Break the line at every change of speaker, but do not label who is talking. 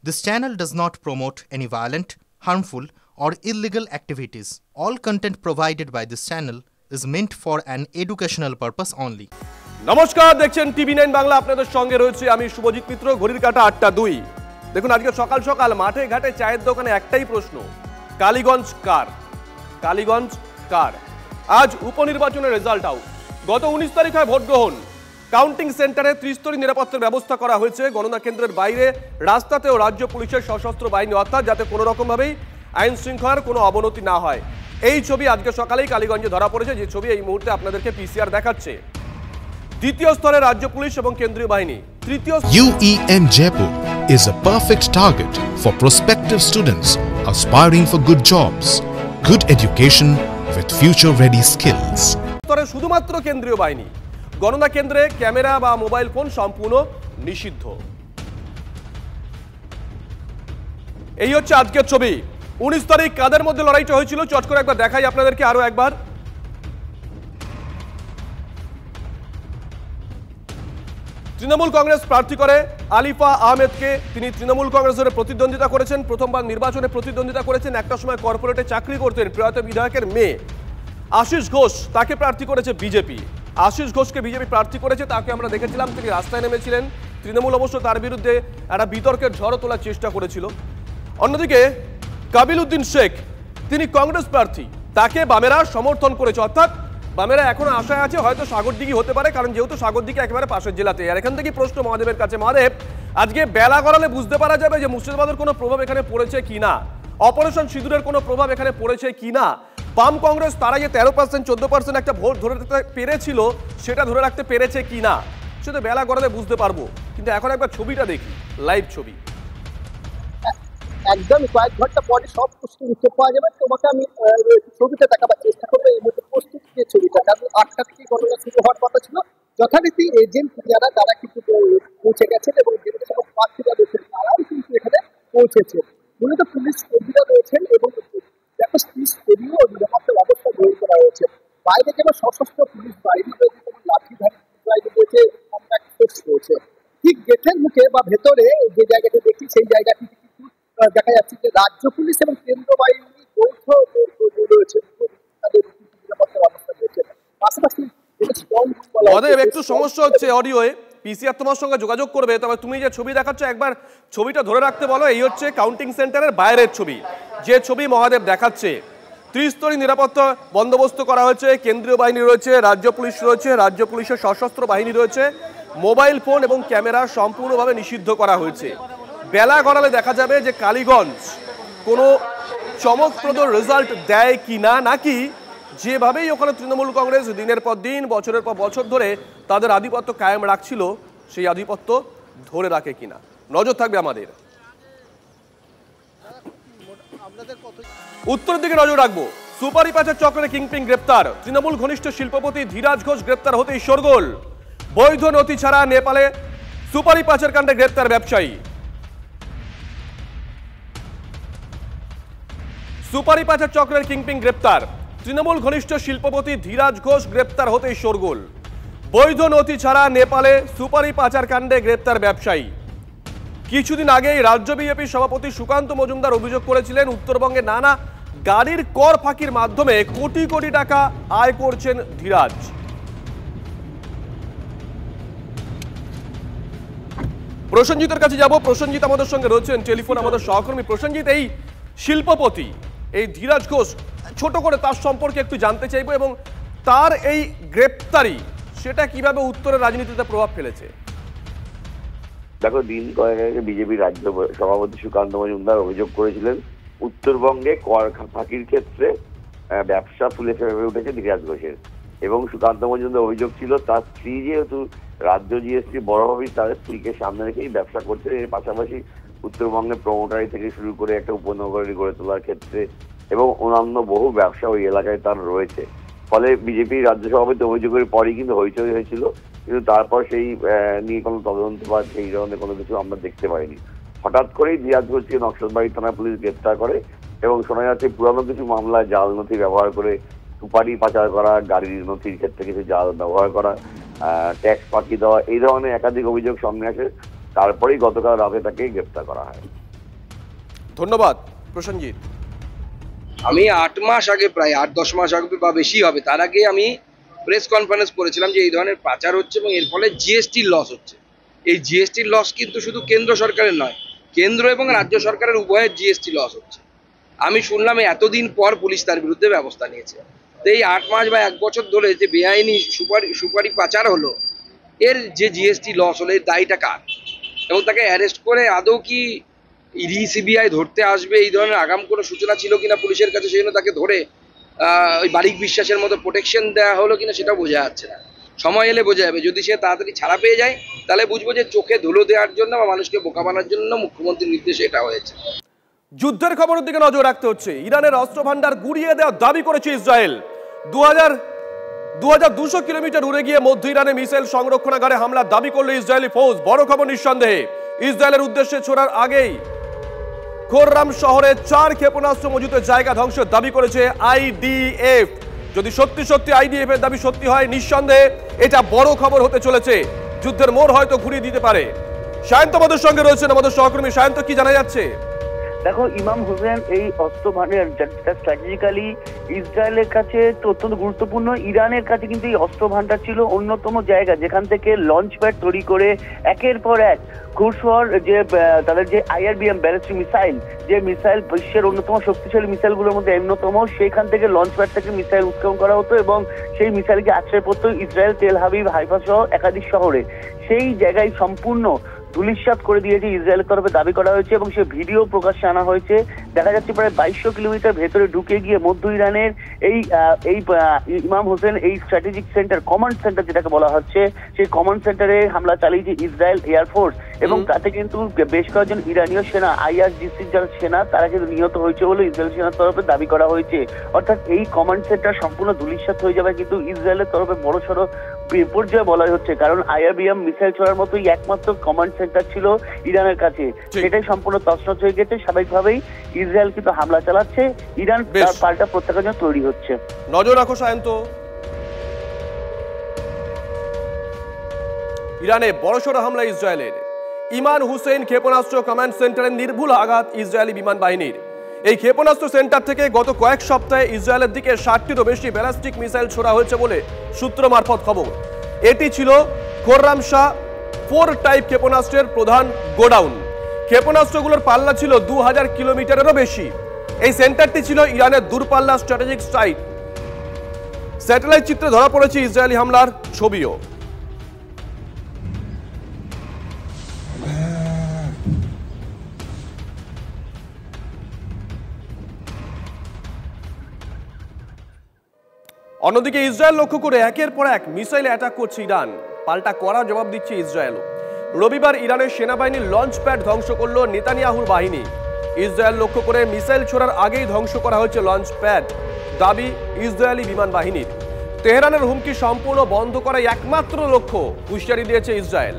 This channel does not promote any violent, harmful, or illegal activities. All content provided by this channel is meant for an educational purpose only.
নমস্কার, দেখছেন টিভি9 বাংলা। আপনাদের সঙ্গে রয়েছে আমি শুভজিৎ মিত্র। ঘড়ির কাঁটা 8টা 2। দেখুন, আজকে সকাল সকাল মাঠে ঘাটে চায়ের দোকানে একটাই প্রশ্ন, কালীগঞ্জ কার? কালীগঞ্জ কার? আজ উপনির্বাচনের রেজাল্ট আউট। গত 19 তারিখ হয় ভোট গ্রহণ। কাউন্টিং সেন্টারে ত্রিস্তরী নিরাপত্তার ব্যবস্থা করা হয়েছে। গণনা কেন্দ্রের বাইরে রাস্তাতেও রাজ্য পুলিশের সশস্ত্র বাহিনী, অর্থাৎ যাতে কোনো রকমভাবেই আইন শৃঙ্খলার কোনো অবনতি না হয়। এই ছবি আজকে সকালেই কালীগঞ্জে ধরা পড়েছে, যে ছবি এই মুহূর্তে আপনাদেরকে পিসিআর দেখাচ্ছে। দ্বিতীয় স্তরে রাজ্য পুলিশ এবং কেন্দ্রীয় বাহিনী। তৃতীয়
UEM Jaipur is a perfect target for prospective students aspiring for good jobs, good education with future-ready skills.
স্তরে শুধুমাত্র কেন্দ্রীয় বাহিনী। গণনা কেন্দ্রে ক্যামেরা বা মোবাইল ফোন সম্পূর্ণ নিষিদ্ধ। এই হচ্ছে আজকের ছবি। 19 তারিখ কাদের মধ্যে লড়াইটা হয়েছিল চট করে একবার দেখাই আপনাদেরকে আরো একবার। তৃণমূল কংগ্রেস প্রার্থী করে আলিফা আহমেদকে। তিনি তৃণমূল কংগ্রেসের প্রতিদ্বন্দ্বিতা করেছেন, প্রথমবার নির্বাচনে প্রতিদ্বন্দ্বিতা করেছেন। একটা সময় কর্পোরেটে চাকরি করতেন প্রয়াত বিধায়কের মেয়ে। আশিস ঘোষ, তাকে প্রার্থী করেছে বিজেপি। আশিস ঘোষকে বিজেপি প্রার্থী করেছে, তাকে আমরা দেখেছিলাম তিনি রাস্তায় নেমেছিলেন। তৃণমূল অবশ্য তার বিরুদ্ধে একটা বিতর্কের ঝড় তোলার চেষ্টা করেছিল। অন্যদিকে কাবিল উদ্দিন শেখ, তিনি কংগ্রেস প্রার্থী, তাকে বামেরা সমর্থন করেছে। অর্থাৎ বামেরা এখনো আশায় আছে হয়তো সাগরদিঘি হতে পারে, কারণ যেহেতু সাগরদিঘি একেবারে পাশের জেলাতে। আর এখান থেকে প্রশ্ন মহাদেবের কাছে, মহাদেব, আজকে বেলা গড়ালে বুঝতে পারা যাবে যে মুর্শিদাবাদের কোনো প্রভাব এখানে পড়েছে কিনা, অপারেশন সিঁদুরের কোনো প্রভাব এখানে পড়েছে কিনা। বাম কংগ্রেস তারা যে 13%, 14% একটা ভোট ধরে রাখতে পেরেছিল, সেটা ধরে রাখতে পেরেছে কিনা, সেটা বেলা গড়ালে বুঝতে পারবো। কিন্তু এখন একবার ছবিটা দেখি, লাইভ ছবি।
একদম কয়েক ঘন্টা পরে সব প্রশ্ন উত্তর পাওয়া যাবে। তোমাকে আমি ছবিটা দেখাবার চেষ্টা করবো। এই মধ্যে প্রস্তুত যে ছবিটা, কারণ 8টা থেকে গণনা শুরু হওয়ার কথা ছিল। যথারীতি এজেন্ট যারা তারা কিন্তু পৌঁছে গেছেন এবং যেগুলো সব প্রার্থীরা রয়েছেন তারাও কিন্তু এখানে পৌঁছেছে। মূলত পুলিশ কর্মীরা রয়েছেন এবং দেখো স্তরীয় নিরাপত্তা ব্যবস্থা গ্রহণ করা হয়েছে। বাইরে যেমন সশস্ত্র পুলিশ বাহিনী রয়েছে, যেমন লাঠিধারী বাহিনী রয়েছে, কম্প্যাক্ট ফোর্স রয়েছে। ঠিক গেটের মুখে বা ভেতরে যে জায়গাটি দেখি, সেই জায়গাটি দেখা যাচ্ছে যে রাজ্য পুলিশ এবং কেন্দ্র বাহিনী যৌথ রয়েছে, তাদের নিরাপত্তা ব্যবস্থা রয়েছে। পাশাপাশি
একটু সমস্যা হচ্ছে অডিওয়ে, পিসিআর তোমার সঙ্গে যোগাযোগ করবে। তবে তুমি যে ছবি দেখাচ্ছ একবার ছবিটা ধরে রাখতে বলো। এই হচ্ছে কাউন্টিং সেন্টারের বাইরের ছবি, যে ছবি মহাদেব দেখাচ্ছে। ত্রিস্তরী নিরাপত্তা বন্দোবস্ত করা হয়েছে। কেন্দ্রীয় বাহিনী রয়েছে, রাজ্য পুলিশ রয়েছে, রাজ্য পুলিশের সশস্ত্র বাহিনী রয়েছে। মোবাইল ফোন এবং ক্যামেরা সম্পূর্ণভাবে নিষিদ্ধ করা হয়েছে। বেলা গড়ালে দেখা যাবে যে কালীগঞ্জ কোনো চমকপ্রদ রেজাল্ট দেয় কিনা, নাকি যেভাবেই ওখানে তৃণমূল কংগ্রেস দিনের পর দিন, বছরের পর বছর ধরে তাদের আধিপত্য কায়েম রাখছিল, সেই আধিপত্য ধরে রাখে কিনা। নজর থাকবে আমাদের। উত্তরের দিকে নজর রাখবো। সুপারি পাচার চক্রে কিংপিং গ্রেপ্তার। তৃণমূল ঘনিষ্ঠ শিল্পপতি ধীরাজ ঘোষ গ্রেপ্তার হতেই শোরগোল। বৈধ নথি ছাড়া নেপালে সুপারি পাচার কাণ্ডে গ্রেপ্তার ব্যবসায়ী। সুপারি পাচার চক্রের কিংপিং গ্রেপ্তার। তৃণমূল ঘনিষ্ঠ শিল্পপতি ধীরাজ ঘোষ গ্রেপ্তার হতেই শোরগোল। বৈধ নথি ছাড়া নেপালে সুপারি পাচার কাণ্ডে গ্রেপ্তার ব্যবসায়ী। কিছুদিন আগেই রাজ্য বিজেপির সভাপতি সুকান্ত মজুমদার অভিযোগ করেছিলেন উত্তরবঙ্গে নানা গাড়ির কর ফাঁকির মাধ্যমে কোটি কোটি টাকা আয় করছেন ধীরাজ। প্রসেনজিতের কাছে যাব। প্রসেনজিৎ আমাদের সঙ্গে রয়েছেন টেলিফোন, আমাদের সহকর্মী। প্রসেনজিৎ, এই শিল্পপতি এই ধীরাজ ঘোষ, ছোট করে তার সম্পর্কে একটু জানতে চাইবো, এবং তার এই গ্রেপ্তারি সেটা কিভাবে উত্তরের রাজনীতিতে প্রভাব ফেলেছে।
দেখো, দিন কয়েক আগে বিজেপি রাজ্য সভাপতি সুকান্ত মজুমদার অভিযোগ করেছিলেন উত্তরবঙ্গে কর ফাঁকির ক্ষেত্রে ব্যবসা ফুলে ফেপে উঠেছে ধীরাজ ঘোষের। এবং সুকান্ত মজুমদার অভিযোগ ছিল তার স্ত্রী যেহেতু রাজ্য জিএসটি বড়ভাবেই তার স্ত্রীকে সামনে রেখেই ব্যবসা করছে, এর পাশাপাশি উত্তরবঙ্গের প্রমোটারি থেকে শুরু করে একটা উপনগরী গড়ে তোলার ক্ষেত্রে এবং অন্যান্য বহু ব্যবসা ওই এলাকায় তার রয়েছে। ফলে বিজেপি রাজ্য সভাপতি অভিযোগের পরই কিন্তু হইচই হয়েছিল, কিন্তু তারপর সেই নিয়ে কোনো তদন্ত বা সেই ধরনের কোনো কিছু আমরা দেখতে পাইনি। হঠাৎ করেই ধীরাজ ঘোষকে নকশালবাড়ি থানা পুলিশ গ্রেপ্তার করে এবং শোনা যাচ্ছে পুরানো কিছু মামলায় জাল নথি ব্যবহার করে সুপারি পাচার করা, গাড়ির নথির ক্ষেত্রে কিছু জাল ব্যবহার করা, ট্যাক্স ফাঁকি দেওয়া, এই ধরনের একাধিক অভিযোগ সামনে আসে। তারপরেই গতকাল রাতে তাকে গ্রেপ্তার করা হয়।
ধন্যবাদ প্রসেনজিৎ।
আমি 8 মাস আগে, প্রায় 8-10 মাস আগে বা বেশি হবে, তার আগে আমি প্রেস কনফারেন্স করেছিলাম যে এই ধরনের পাচার হচ্ছে এবং এর ফলে জিএসটির লস হচ্ছে। এই জিএসটির লস কিন্তু শুধু কেন্দ্র সরকারের নয়, কেন্দ্র এবং রাজ্য সরকারের উভয়ের জিএসটি লস হচ্ছে। আমি শুনলাম এতদিন পর পুলিশ তার বিরুদ্ধে ব্যবস্থা নিয়েছে। তো এই 8 মাস বা 1 বছর ধরে যে বেআইনি সুপারি পাচার হলো, এর যে জিএসটি লস হলো, এর দায়টা কার? এবং তাকে অ্যারেস্ট করে আদৌ কি ইডি সিবিআই ধরতে আসবে এই ধরনের আগাম কোনো সূচনা ছিল কিনা পুলিশের কাছে, সেই জন্য তাকে ধরে ওই বারিক বিশ্বাসের মতো প্রোটেকশন দেওয়া হলো কিনা সেটা বোঝা যাচ্ছে না। সময় এলে বোঝা যাবে। যদি সে তাড়াতাড়ি ছাড়া পেয়ে যায় তাহলে বুঝবো যে চোখে ধুলো দেওয়ার জন্য বা মানুষকে বোকা বানানোর জন্য মুখ্যমন্ত্রীর নির্দেশে এটা হয়েছে।
যুদ্ধের খবরের দিকে নজর রাখতে হচ্ছে। ইরানের অস্ত্র ভান্ডার গুড়িয়ে দেওয়ার দাবি করেছে ইসরায়েল। 2200 কিলোমিটার উড়ে গিয়ে মধ্য ইরানে মিসাইল সংরক্ষণাগারে হামলার দাবি করলো ইসরায়েলি ফৌজ। বড় খবর নিঃসন্দেহে। ইসরায়েলের উদ্দেশ্যে ছোড়ার আগেই খোররাম শহরে 4 ক্ষেপণাস্ত্র মজুতের জায়গা ধ্বংসের দাবি করেছে আইডিএফ। যদি সত্যি আইডিএফ এর দাবি সত্যি হয়, নিঃসন্দেহে এটা বড় খবর হতে চলেছে। যুদ্ধের মোড় হয়তো ঘুরিয়ে দিতে পারে। সায়ন্ত আমাদের সঙ্গে রয়েছেন, আমাদের সহকর্মী। সায়ন্ত, কি জানা যাচ্ছে?
দেখো, ইমাম হোসেন এই অস্ত্র ভান্ডার যেটা স্ট্র্যাটেজিক্যালি ইসরায়েলের কাছে তো অত্যন্ত গুরুত্বপূর্ণ। ইরানের কাছে কিন্তু এই অস্ত্র ভান্ডার ছিল অন্যতম জায়গা যেখান থেকে লঞ্চ প্যাড তৈরি করে একের পর এক ঘুষর যে তাদের যে IRBM ব্যালিস্টিক মিসাইল, যে মিসাইল বিশ্বের অন্যতম শক্তিশালী মিসাইলগুলোর মধ্যে অন্যতম, সেইখান থেকে লঞ্চ প্যাড থেকে মিসাইল উৎক্ষেপণ করা হতো এবং সেই মিসাইলকে আশ্রয় পড়তো ইসরায়েল, তেল আবিব, হাইফা সহ একাধিক শহরে। সেই জায়গায় সম্পূর্ণ ধূলিসাৎ করে দিয়েছে ইসরায়েলের তরফে দাবি করা হয়েছে এবং সে ভিডিও প্রকাশ্যে আনা হয়েছে। দেখা যাচ্ছে প্রায় 2200 কিলোমিটার ভেতরে ঢুকে গিয়ে মধ্য ইরানের এই ইমাম হোসেন এই স্ট্র্যাটেজিক সেন্টার, কমান্ড সেন্টার যেটাকে বলা হচ্ছে, সেই কমান্ড সেন্টারে হামলা চালিয়েছে ইসরায়েল এয়ারফোর্স এবং তাতে কিন্তু বেশ কয়েকজন ইরানীয় সেনা, IRGCর যারা সেনা, তারা কিন্তু নিহত হয়েছে বলে ইসরায়েল সেনার তরফে দাবি করা হয়েছে। অর্থাৎ এই কমান্ড সেন্টার সম্পূর্ণ ধূলিসাৎ হয়ে যাবে, কিন্তু ইসরায়েলের তরফে বড়সড় বিপর্যয় বলা হচ্ছে। কারণ IRBM মিসাইল ছোড়ার মতোই একমাত্র কমান্ড সেন্টার ছিল ইরানের কাছে, সেটাই সম্পূর্ণ তছনছ হয়ে গেছে। স্বাভাবিকভাবেই ইসরায়েল কিন্তু হামলা চালাচ্ছে, ইরান তার পাল্টা প্রত্যাঘাতের জন্য তৈরি হচ্ছে।
নজর রাখো সায়ন্ত। ইরানে বড়সড় হামলা ইসরায়েলের। ইমান হুসেইন ক্ষেপণাস্ত্র কমান্ড সেন্টারের নির্ভুল আঘাত ইসরায়েলি বিমান বাহিনীর। এই ক্ষেপণাস্ত্র সেন্টার থেকে গত কয়েক সপ্তাহে ইসরায়েলের দিকে 60টিরও বেশি ব্যালিস্টিক মিসাইল ছোড়া হয়েছে বলে সূত্র মারফত খবর। এটি ছিল খোররাম শাহ 4 টাইপ ক্ষেপণাস্ত্রের প্রধান গোডাউন। ক্ষেপণাস্ত্রগুলোর পাল্লা ছিল 2000 কিলোমিটারেরও বেশি। এই সেন্টারটি ছিল ইরানের দূরপাল্লা স্ট্র্যাটেজিক সাইট। স্যাটেলাইট চিত্রে ধরা পড়েছে ইসরায়েলি হামলার ছবিও। অন্যদিকে ইসরায়েল লক্ষ্য করে একের পর এক মিসাইল অ্যাটাক করছে ইরান। পাল্টা কড়া জবাব দিচ্ছে ইসরায়েলও। রবিবার ইরানের সেনাবাহিনীর লঞ্চ প্যাড ধ্বংস করল নেতানিয়াহুর বাহিনী। ইসরায়েল লক্ষ্য করে মিসাইল ছোড়ার আগেই ধ্বংস করা হয়েছে লঞ্চ প্যাড, দাবি ইসরায়েলি বিমান বাহিনীর। তেহরানের হুমকি সম্পূর্ণ বন্ধ করাই একমাত্র লক্ষ্য, হুঁশিয়ারি দিয়েছে ইসরায়েল।